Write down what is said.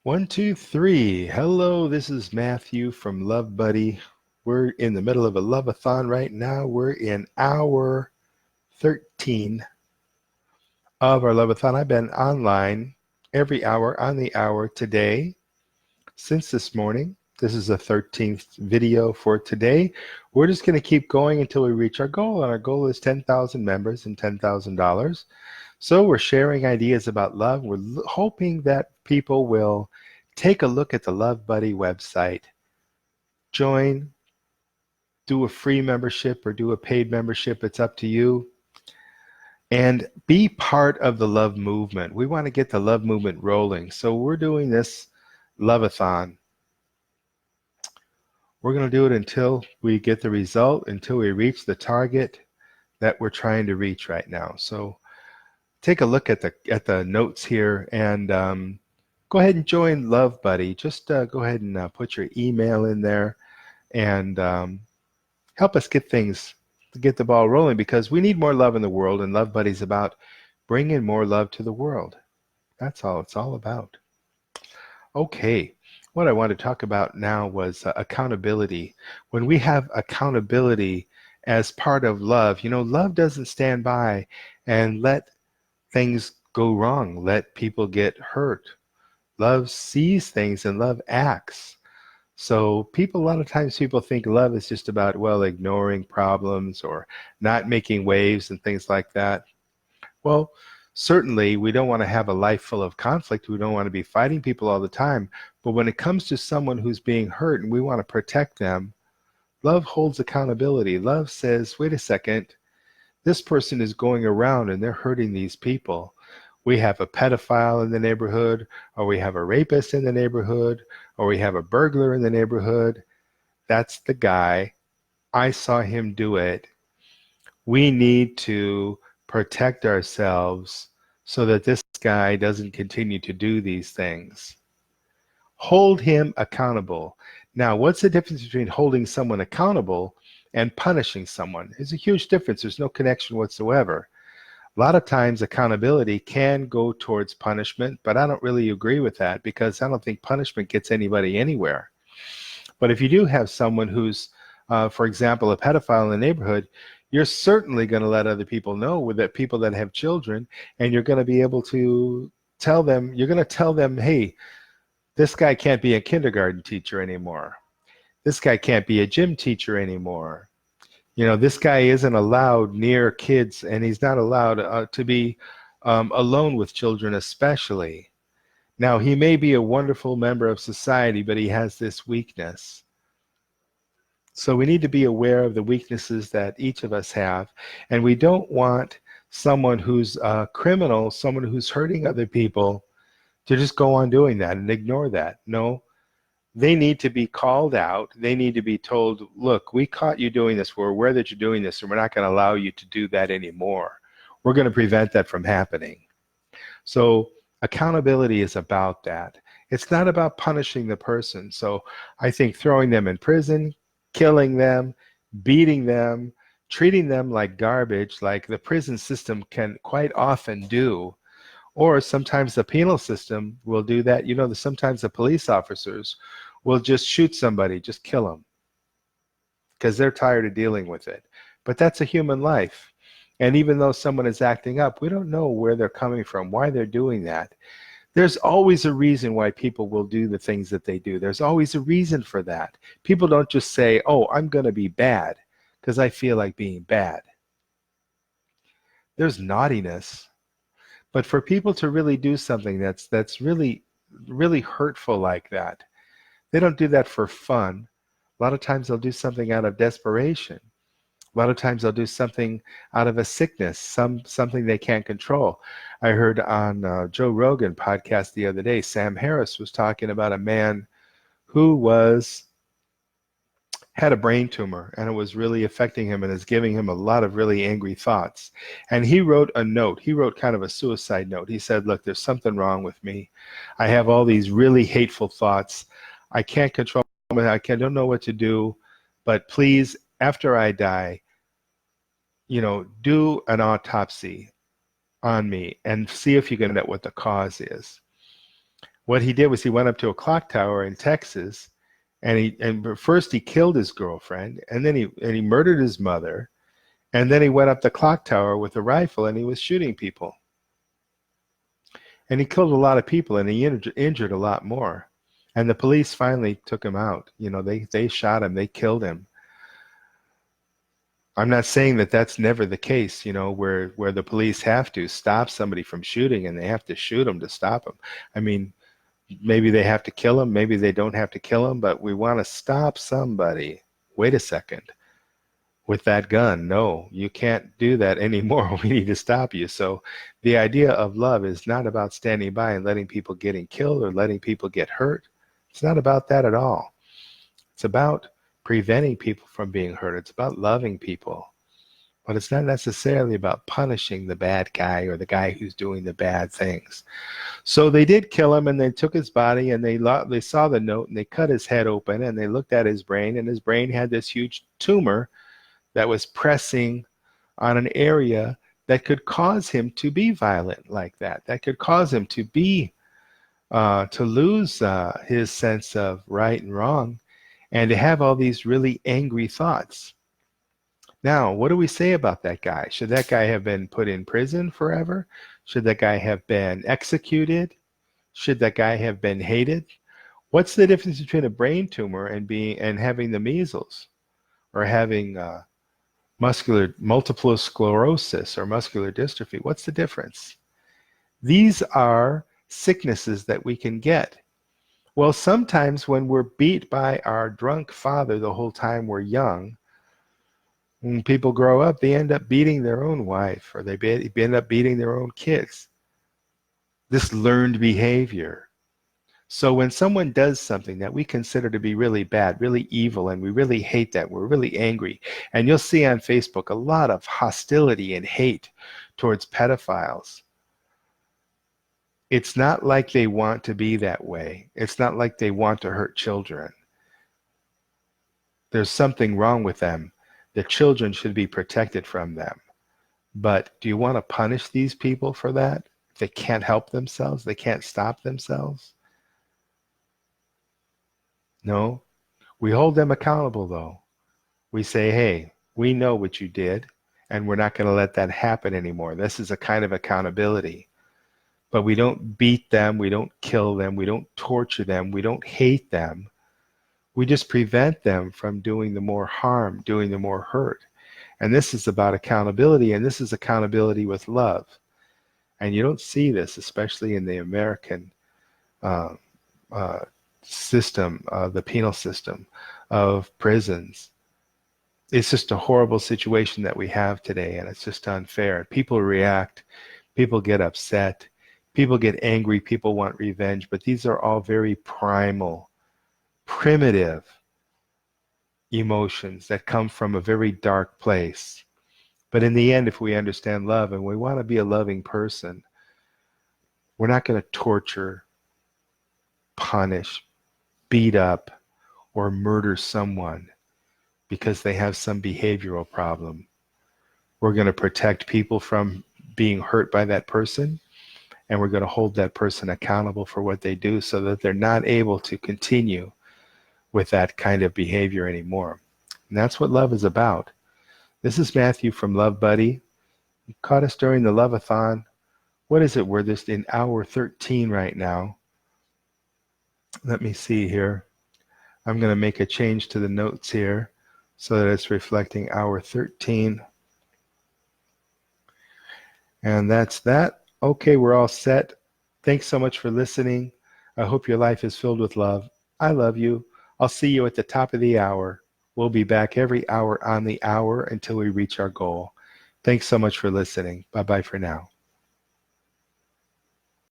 One, two, three. Hello, this is Matthew from Love Buddy. We're in the middle of a love-a-thon right now. We're in hour 13 of our love-a-thon. I've been online every hour on the hour today since this morning. This is the 13th video for today. We're just going to keep going until we reach our goal, and our goal is 10,000 members and $10,000. So we're sharing ideas about love. We're hoping that people will take a look at the Love Buddy website, join, do a free membership or do a paid membership. It's up to you. And be part of the love movement. We want to get the love movement rolling. So we're doing this love-a-thon. We're going to do it until we get the result, until we reach the target that we're trying to reach right now. So take a look at the notes here and go ahead and join Love Buddy. Just go ahead and put your email in there and help us get the ball rolling, because we need more love in the world, and Love Buddy's about bringing more love to the world. That's all it's all about. Okay, what I want to talk about now was accountability. When we have accountability as part of love, love doesn't stand by and let things go wrong, let people get hurt. Love sees things and love acts. So a lot of times people think love is just about, well, ignoring problems or not making waves and things like that. Well, certainly we don't want to have a life full of conflict. We don't want to be fighting people all the time. But when it comes to someone who's being hurt and we want to protect them, love holds accountability. Love says, wait a second, this person is going around and they're hurting these people. We have a pedophile in the neighborhood, or we have a rapist in the neighborhood, or we have a burglar in the neighborhood. That's the guy. I saw him do it. We need to protect ourselves so that this guy doesn't continue to do these things. Hold him accountable. Now, what's the difference between holding someone accountable and punishing someone? There's a huge difference. There's no connection whatsoever. A lot of times accountability can go towards punishment, but I don't really agree with that, because I don't think punishment gets anybody anywhere. But if you do have someone who's, for example, a pedophile in the neighborhood, you're certainly going to let other people know, with that people that have children, and you're going to be able to tell them, hey, this guy can't be a kindergarten teacher anymore. This guy can't be a gym teacher anymore. This guy isn't allowed near kids, and he's not allowed to be alone with children especially. Now, he may be a wonderful member of society, but he has this weakness. So we need to be aware of the weaknesses that each of us have, and we don't want someone who's a criminal, someone who's hurting other people, to just go on doing that and ignore that. No, they need to be called out. They need to be told, look, we caught you doing this. We're aware that you're doing this, and we're not going to allow you to do that anymore. We're going to prevent that from happening. So accountability is about that. It's not about punishing the person. So I think throwing them in prison, killing them, beating them, treating them like garbage, like the prison system can quite often do, or sometimes the penal system will do that. Sometimes the police officers will just shoot somebody, just kill them, because they're tired of dealing with it. But that's a human life. And even though someone is acting up, we don't know where they're coming from, why they're doing that. There's always a reason why people will do the things that they do. There's always a reason for that. People don't just say, oh, I'm going to be bad because I feel like being bad. There's naughtiness. But for people to really do something that's really, really hurtful like that, they don't do that for fun. A lot of times they'll do something out of desperation. A lot of times they'll do something out of a sickness, something they can't control. I heard on Joe Rogan podcast the other day, Sam Harris was talking about a man who had a brain tumor, and it was really affecting him and is giving him a lot of really angry thoughts. And he wrote a note. He wrote kind of a suicide note. He said, look, there's something wrong with me. I have all these really hateful thoughts. I can't control them. Don't know what to do. But please, after I die, do an autopsy on me and see if you can find out what the cause is. What he did was he went up to a clock tower in Texas, and first he killed his girlfriend, and then he murdered his mother, and then he went up the clock tower with a rifle and he was shooting people. And he killed a lot of people, and he injured a lot more. And the police finally took him out. You know, they shot him, they killed him. I'm not saying that that's never the case, you know, where the police have to stop somebody from shooting and they have to shoot them to stop them. I mean, maybe they have to kill them, maybe they don't have to kill them, but we want to stop somebody. Wait a second. With that gun, no, you can't do that anymore. We need to stop you. So the idea of love is not about standing by and letting people getting killed or letting people get hurt. It's not about that at all. It's about preventing people from being hurt. It's about loving people. But it's not necessarily about punishing the bad guy or the guy who's doing the bad things. So they did kill him, and they took his body, and they saw the note, and they cut his head open, and they looked at his brain, and his brain had this huge tumor that was pressing on an area that could cause him to be violent like that. That could cause him to be to lose his sense of right and wrong, and to have all these really angry thoughts. Now, what do we say about that guy? Should that guy have been put in prison forever? Should that guy have been executed? Should that guy have been hated? What's the difference between a brain tumor and having the measles, or having multiple sclerosis or muscular dystrophy? What's the difference? These are sicknesses that we can get. Well, sometimes when we're beat by our drunk father the whole time we're young, when people grow up, they end up beating their own wife, or they end up beating their own kids. This learned behavior. So when someone does something that we consider to be really bad, really evil, and we really hate that, we're really angry, and you'll see on Facebook a lot of hostility and hate towards pedophiles. It's not like they want to be that way. It's not like they want to hurt children. There's something wrong with them. The children should be protected from them. But do you want to punish these people for that? They can't help themselves. They can't stop themselves. No. We hold them accountable, though. We say, hey, we know what you did, and we're not going to let that happen anymore. This is a kind of accountability. But we don't beat them. We don't kill them. We don't torture them. We don't hate them. We just prevent them from doing the more harm, doing the more hurt. And this is about accountability, and this is accountability with love. And you don't see this, especially in the American system, the penal system of prisons. It's just a horrible situation that we have today, and it's just unfair. People react, people get upset, people get angry, people want revenge, but these are all very primal, primitive emotions that come from a very dark place. But in the end, if we understand love and we want to be a loving person, we're not going to torture, punish, beat up, or murder someone because they have some behavioral problem. We're going to protect people from being hurt by that person, and we're going to hold that person accountable for what they do so that they're not able to continue with that kind of behavior anymore. And that's what love is about. This is Matthew from Love Buddy. You caught us during the Love-a-thon. What is it? We're just in hour 13 right now. Let me see here. I'm going to make a change to the notes here so that it's reflecting hour 13. And that's that. Okay, we're all set. Thanks so much for listening. I hope your life is filled with love. I love you. I'll see you at the top of the hour. We'll be back every hour on the hour until we reach our goal. Thanks so much for listening. Bye-bye for now.